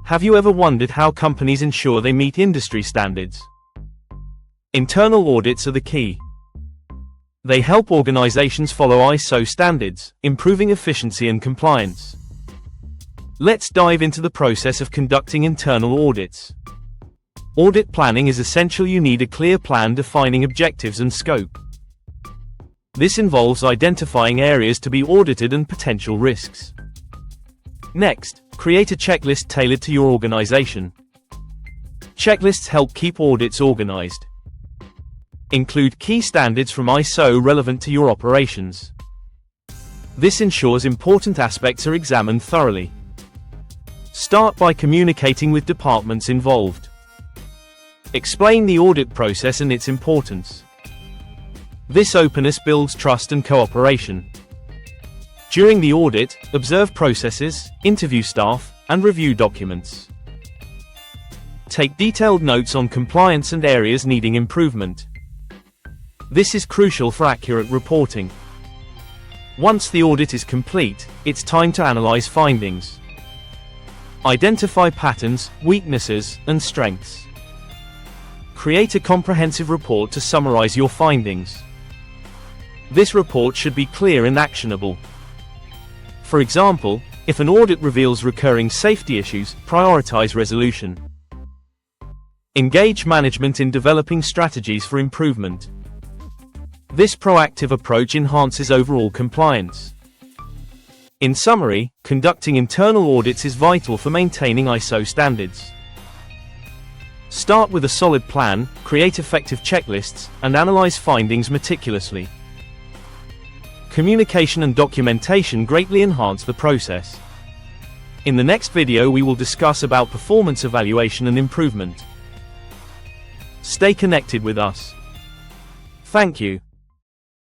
Have you ever wondered how companies ensure they meet industry standards? Internal audits are the key. They help organizations follow ISO standards, improving efficiency and compliance. Let's dive into the process of conducting internal audits. Audit planning is essential. You need a clear plan defining objectives and scope. This involves identifying areas to be audited and potential risks. Next, create a checklist tailored to your organization. Checklists help keep audits organized. Include key standards from ISO relevant to your operations. This ensures important aspects are examined thoroughly. Start by communicating with departments involved. Explain the audit process and its importance. This openness builds trust and cooperation. During the audit, observe processes, interview staff, and review documents. Take detailed notes on compliance and areas needing improvement. This is crucial for accurate reporting. Once the audit is complete, it's time to analyze findings. Identify patterns, weaknesses, and strengths. Create a comprehensive report to summarize your findings. This report should be clear and actionable. For example, if an audit reveals recurring safety issues, prioritize resolution. Engage management in developing strategies for improvement. This proactive approach enhances overall compliance. In summary, conducting internal audits is vital for maintaining ISO standards. Start with a solid plan, create effective checklists, and analyze findings meticulously. Communication and documentation greatly enhance the process. In the next video we will discuss about performance evaluation and improvement. Stay connected with us. Thank you.